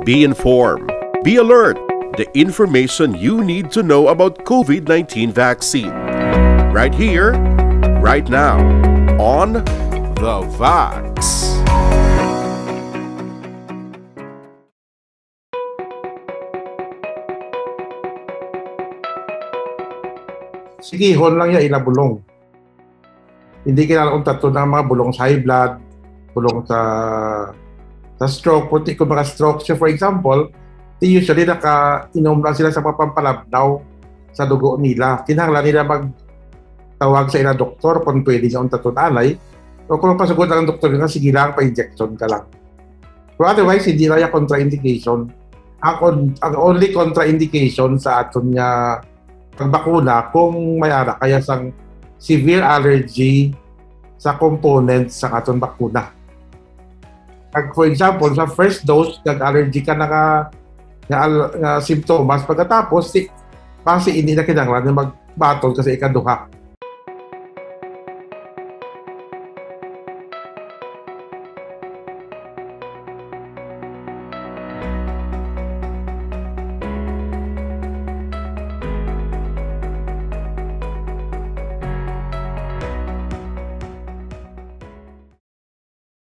Be informed. Be alert. The information you need to know about COVID-19 vaccine. Right here, right now, on The Vax. Sigihon lang yan, ilabulong. Hindi kinalaong tatlo ng mga bulong sa high blood, bulong sa stroke, puti kung mga stroke siya, for example, usually naka-inom lang sila sa papampalabnaw sa dugo nila. Kinahanglan nila magtawag sa ina doktor kung pwede siya ang tatunalay. O kung pasagot lang ang doktor nila, sige lang, pa-injection ka lang. Pero otherwise, hindi lang yung contraindication. Ang only contraindication sa aton nga pagbakuna kung may ara kaya sang severe allergy sa components sa aton bakuna. For example, sa first dose, nag-allergy ka na symptoms, pagkatapos, kasi hindi na kinanglan na magbatol kasi ikaduha.